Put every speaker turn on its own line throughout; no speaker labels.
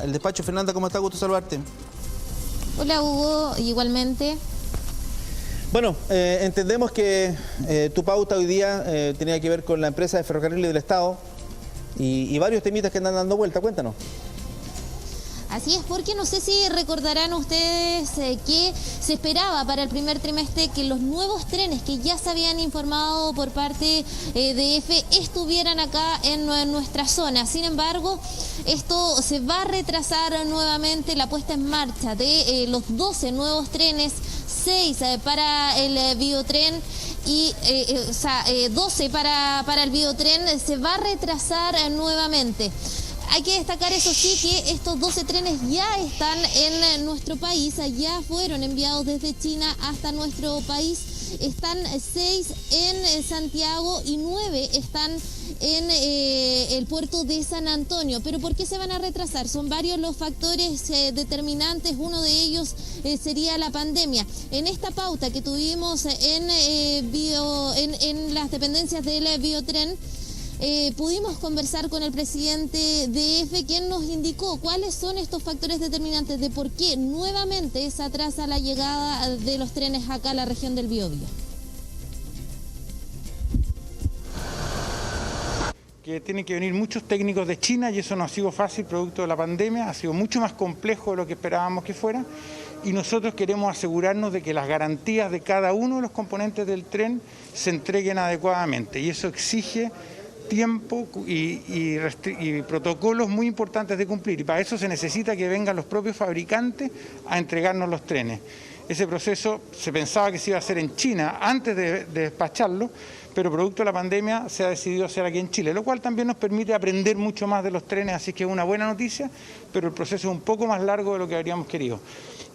El despacho, Fernanda, ¿cómo está? Gusto saludarte.
Hola Hugo, igualmente.
Bueno, entendemos que tu pauta hoy día tenía que ver con la empresa de ferrocarriles del Estado y varios temitas que andan dando vuelta. Cuéntanos.
Así es, porque no sé si recordarán ustedes que se esperaba para el primer trimestre que los nuevos trenes que ya se habían informado por parte de EFE estuvieran acá en nuestra zona. Sin embargo, esto se va a retrasar nuevamente la puesta en marcha de los 12 nuevos trenes, 6 para el biotren y 12 para el biotren. Se va a retrasar nuevamente. Hay que destacar, eso sí, que estos 12 trenes ya están en nuestro país, ya fueron enviados desde China hasta nuestro país. Están 6 en Santiago y 9 están en el puerto de San Antonio. ¿Pero por qué se van a retrasar? Son varios los factores determinantes. Uno de ellos sería la pandemia. En esta pauta que tuvimos en las dependencias del biotren, pudimos conversar con el presidente de EFE, quien nos indicó cuáles son estos factores determinantes de por qué nuevamente se atrasa la llegada de los trenes acá a la región del Biobío.
Que tienen que venir muchos técnicos de China y eso no ha sido fácil producto de la pandemia, ha sido mucho más complejo de lo que esperábamos que fuera y nosotros queremos asegurarnos de que las garantías de cada uno de los componentes del tren se entreguen adecuadamente y eso exige tiempo y protocolos muy importantes de cumplir y para eso se necesita que vengan los propios fabricantes a entregarnos los trenes. Ese proceso se pensaba que se iba a hacer en China antes de despacharlo, pero producto de la pandemia se ha decidido hacer aquí en Chile, lo cual también nos permite aprender mucho más de los trenes, así que es una buena noticia, pero el proceso es un poco más largo de lo que habríamos querido.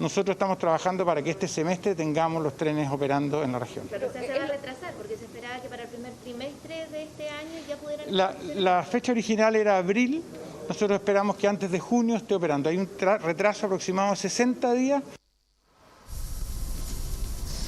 Nosotros estamos trabajando para que este semestre tengamos los trenes operando en la región.
Pero se va a retrasar porque se esperaba que para el primer trimestre de este año ya pudieran...
La fecha original era abril, nosotros esperamos que antes de junio esté operando. Hay un retraso aproximado de 60 días.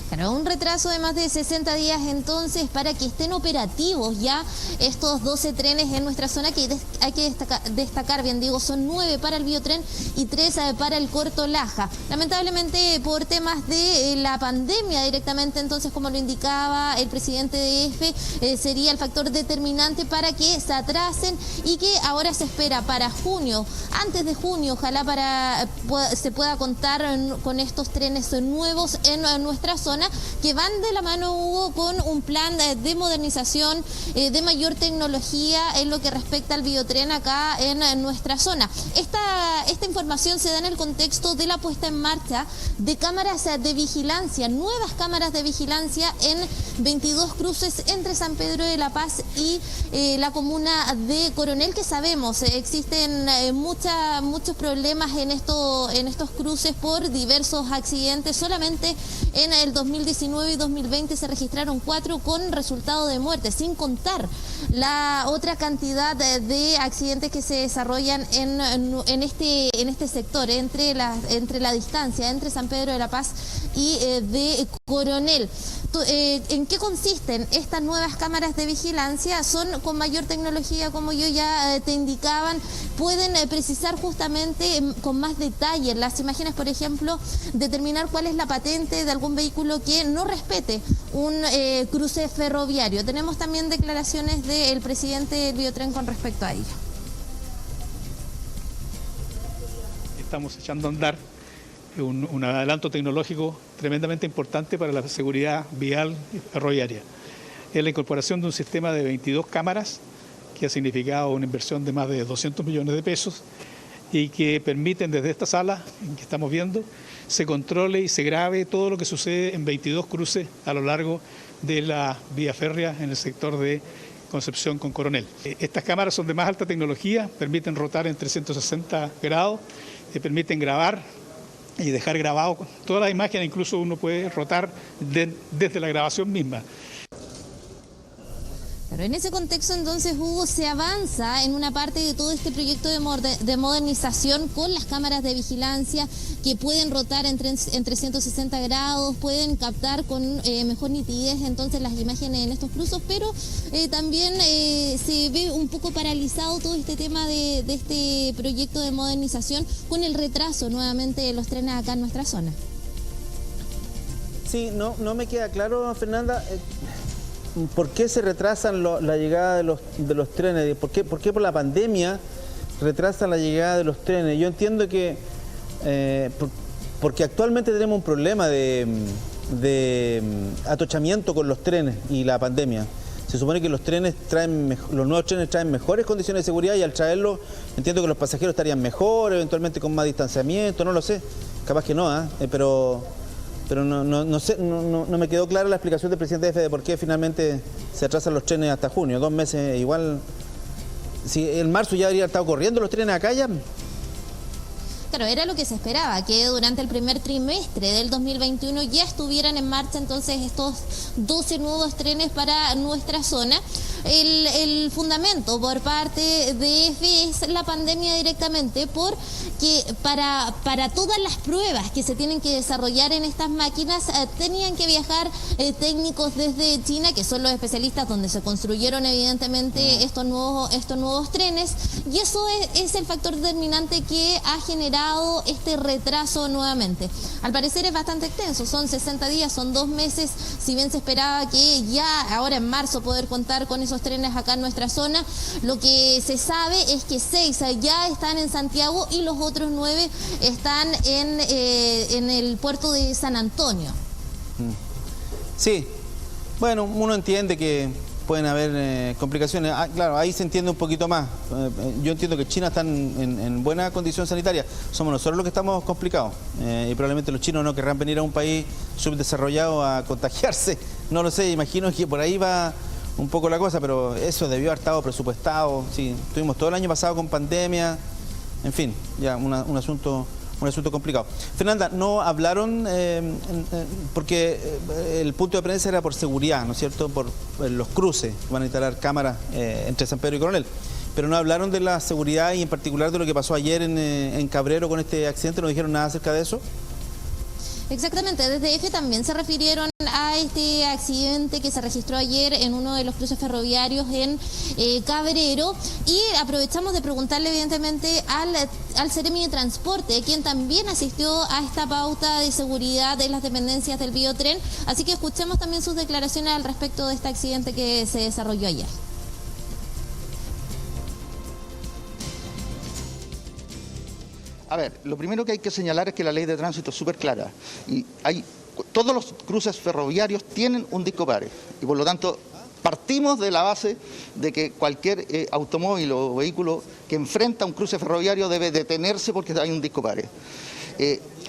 Claro, un retraso de más de 60 días entonces para que estén operativos ya estos 12 trenes en nuestra zona, que hay que destacar, bien digo, son 9 para el biotren y 3 para el Corto Laja. Lamentablemente por temas de la pandemia directamente, entonces como lo indicaba el presidente de EFE, sería el factor determinante para que se atrasen y que ahora se espera para junio, antes de junio, ojalá se pueda contar con estos trenes nuevos en nuestra zona, que van de la mano, Hugo, con un plan de modernización, de mayor tecnología en lo que respecta al biotren acá en nuestra zona. Esta información se da en el contexto de la puesta en marcha de cámaras de vigilancia, nuevas cámaras de vigilancia en 22 cruces entre San Pedro de la Paz y la comuna de Coronel, que sabemos existen muchos problemas en estos cruces por diversos accidentes. Solamente en el 2019 y 2020 se registraron 4 con resultado de muerte, sin contar la otra cantidad de accidentes que se desarrollan en este sector, entre la distancia entre San Pedro de la Paz y de Coronel. ¿En qué consisten estas nuevas cámaras de vigilancia? Son con mayor tecnología, como yo ya te indicaban, pueden precisar justamente con más detalle las imágenes, por ejemplo, determinar cuál es la patente de algún vehículo que no respete un cruce ferroviario. Tenemos también declaraciones del presidente del biotren con respecto a ello.
Estamos echando a andar un adelanto tecnológico tremendamente importante para la seguridad vial y ferroviaria. Es la incorporación de un sistema de 22 cámaras que ha significado una inversión de más de 200 millones de pesos y que permiten desde esta sala en que estamos viendo se controle y se grabe todo lo que sucede en 22 cruces a lo largo de la vía férrea en el sector de Concepción con Coronel. Estas cámaras son de más alta tecnología, permiten rotar en 360 grados, permiten grabar y dejar grabado todas las imágenes, incluso uno puede rotar desde la grabación misma.
Pero en ese contexto, entonces, Hugo, se avanza en una parte de todo este proyecto de modernización con las cámaras de vigilancia que pueden rotar en 360 grados, pueden captar con mejor nitidez entonces las imágenes en estos cruces, pero también se ve un poco paralizado todo este tema de este proyecto de modernización con el retraso nuevamente de los trenes acá en nuestra zona.
Sí, no me queda claro, Fernanda, ¿por qué se retrasan la llegada de los trenes? ¿Por qué por la pandemia retrasan la llegada de los trenes? Yo entiendo que porque actualmente tenemos un problema de atochamiento con los trenes y la pandemia. Se supone que los nuevos trenes traen mejores condiciones de seguridad y al traerlos entiendo que los pasajeros estarían mejor, eventualmente con más distanciamiento, no lo sé, capaz que no, pero no sé, no me quedó clara la explicación del presidente de por qué finalmente se atrasan los trenes hasta junio, 2 meses igual. Si en marzo ya habrían estado corriendo los trenes acá ya.
Claro, era lo que se esperaba, que durante el primer trimestre del 2021 ya estuvieran en marcha entonces estos 12 nuevos trenes para nuestra zona. El fundamento por parte de EFE es la pandemia directamente, porque para todas las pruebas que se tienen que desarrollar en estas máquinas tenían que viajar técnicos desde China, que son los especialistas donde se construyeron evidentemente estos nuevos trenes, y eso es el factor determinante que ha generado este retraso nuevamente. Al parecer es bastante extenso, son 60 días, son 2 meses, si bien se esperaba que ya ahora en marzo poder contar con esos trenes acá en nuestra zona. Lo que se sabe es que 6 ya están en Santiago y los otros 9 están en el puerto de San Antonio.
Sí, bueno, uno entiende que pueden haber complicaciones. Claro, ahí se entiende un poquito más. Yo entiendo que China están en buena condición sanitaria. Somos nosotros los que estamos complicados. Y probablemente los chinos no querrán venir a un país subdesarrollado a contagiarse. No lo sé, imagino que por ahí va un poco la cosa, pero eso debió haber estado presupuestado. Sí, estuvimos todo el año pasado con pandemia. En fin, ya un asunto complicado. Fernanda, no hablaron, porque el punto de prensa era por seguridad, ¿no es cierto? Por los cruces, van a instalar cámaras entre San Pedro y Coronel. Pero no hablaron de la seguridad y en particular de lo que pasó ayer en Cabrero con este accidente, ¿no dijeron nada acerca de eso?
Exactamente, desde EFE también se refirieron a este accidente que se registró ayer en uno de los cruces ferroviarios en Cabrero, y aprovechamos de preguntarle evidentemente al Seremi de Transporte, quien también asistió a esta pauta de seguridad de las dependencias del Biotren, así que escuchemos también sus declaraciones al respecto de este accidente que se desarrolló ayer.
A ver, lo primero que hay que señalar es que la ley de tránsito es súper clara y todos los cruces ferroviarios tienen un disco pares y por lo tanto partimos de la base de que cualquier automóvil o vehículo que enfrenta un cruce ferroviario debe detenerse porque hay un disco pares.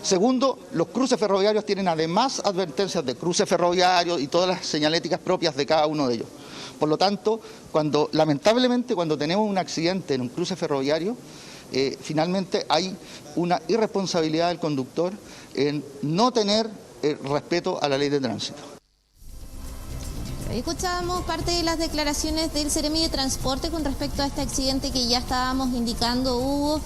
Segundo, los cruces ferroviarios tienen además advertencias de cruce ferroviario y todas las señaléticas propias de cada uno de ellos. Por lo tanto, lamentablemente cuando tenemos un accidente en un cruce ferroviario, finalmente hay una irresponsabilidad del conductor en no tener respeto a la ley de tránsito.
Escuchábamos parte de las declaraciones del Seremi de Transporte con respecto a este accidente que ya estábamos indicando, Hugo.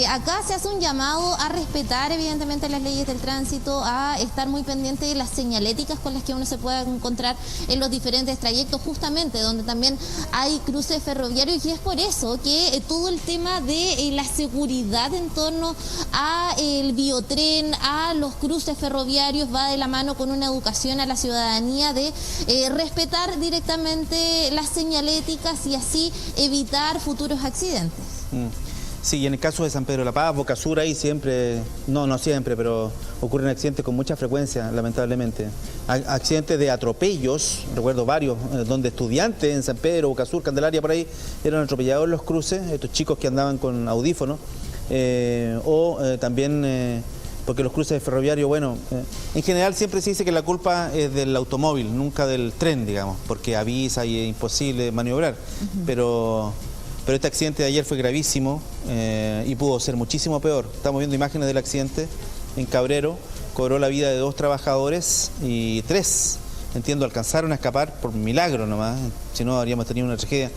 Acá se hace un llamado a respetar evidentemente las leyes del tránsito, a estar muy pendiente de las señaléticas con las que uno se pueda encontrar en los diferentes trayectos, justamente donde también hay cruces ferroviarios, y es por eso que todo el tema de la seguridad en torno a el Biotren, a los cruces ferroviarios, va de la mano con una educación a la ciudadanía de respetar directamente las señaléticas y así evitar futuros accidentes.
Sí, y en el caso de San Pedro de la Paz, Boca Sur, ahí siempre, no siempre, pero ocurren accidentes con mucha frecuencia, lamentablemente. Accidentes de atropellos, recuerdo varios, donde estudiantes en San Pedro, Boca Sur, Candelaria, por ahí, eran atropellados en los cruces, estos chicos que andaban con audífonos, también porque los cruces ferroviarios, bueno, en general siempre se dice que la culpa es del automóvil, nunca del tren, digamos, porque avisa y es imposible maniobrar, pero este accidente de ayer fue gravísimo y pudo ser muchísimo peor. Estamos viendo imágenes del accidente en Cabrero, cobró la vida de 2 trabajadores y 3 entiendo, alcanzaron a escapar por milagro nomás, si no habríamos tenido una tragedia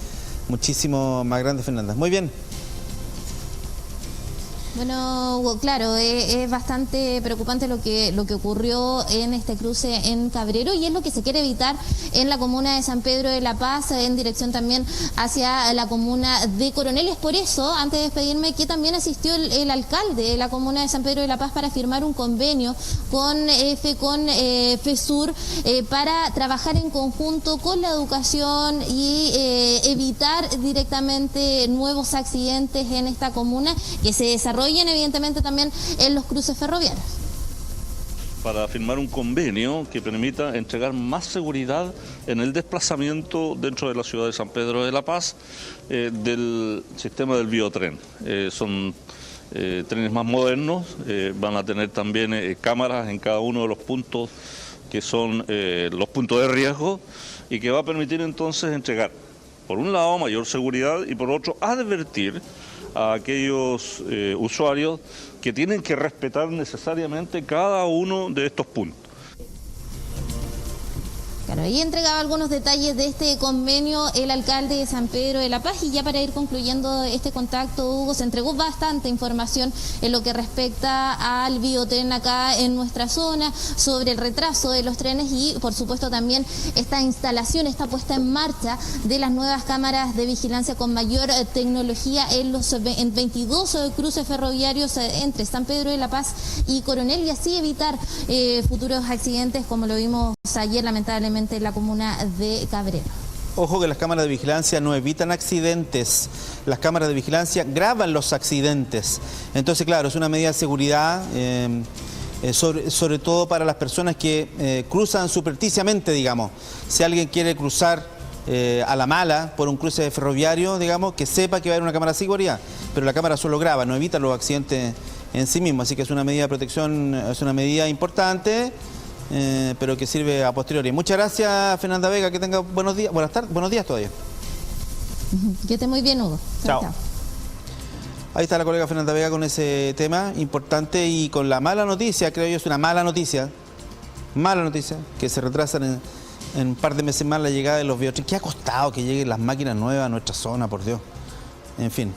muchísimo más grande, Fernanda. Muy bien.
Bueno, claro, es bastante preocupante lo que ocurrió en este cruce en Cabrero y es lo que se quiere evitar en la comuna de San Pedro de la Paz, en dirección también hacia la comuna de Coronel. Es por eso, antes de despedirme, que también asistió el alcalde de la comuna de San Pedro de la Paz para firmar un convenio con FESUR para trabajar en conjunto con la educación y evitar directamente nuevos accidentes en esta comuna que se desarrollan evidentemente también en los cruces ferroviarios.
Para firmar un convenio que permita entregar más seguridad en el desplazamiento dentro de la ciudad de San Pedro de la Paz del sistema del biotren. Son trenes más modernos, van a tener también cámaras en cada uno de los puntos que son los puntos de riesgo y que va a permitir entonces entregar, por un lado, mayor seguridad y por otro, advertir a aquellos usuarios que tienen que respetar necesariamente cada uno de estos puntos.
Claro, ahí entregaba algunos detalles de este convenio el alcalde de San Pedro de la Paz y ya para ir concluyendo este contacto, Hugo, se entregó bastante información en lo que respecta al biotren acá en nuestra zona, sobre el retraso de los trenes y por supuesto también esta instalación, esta puesta en marcha de las nuevas cámaras de vigilancia con mayor tecnología en los 22 cruces ferroviarios entre San Pedro de la Paz y Coronel y así evitar futuros accidentes como lo vimos ayer lamentablemente en la comuna de Cabrero.
Ojo que las cámaras de vigilancia no evitan accidentes, las cámaras de vigilancia graban los accidentes. Entonces, claro, es una medida de seguridad, sobre todo para las personas que cruzan supersticiamente, digamos. Si alguien quiere cruzar a la mala por un cruce ferroviario, digamos, que sepa que va a haber una cámara de seguridad, pero la cámara solo graba, no evita los accidentes en sí mismo. Así que es una medida de protección, es una medida importante. Pero que sirve a posteriori. Muchas gracias, Fernanda Vega, que tenga buenos días, buenas tardes, buenos días todavía.
Que esté muy bien, Hugo.
Chao. Ahí está la colega Fernanda Vega con ese tema importante y con la mala noticia, creo yo, es una mala noticia, que se retrasan en un par de meses más la llegada de los biotrenes. ¿Qué ha costado que lleguen las máquinas nuevas a nuestra zona, por Dios? En fin.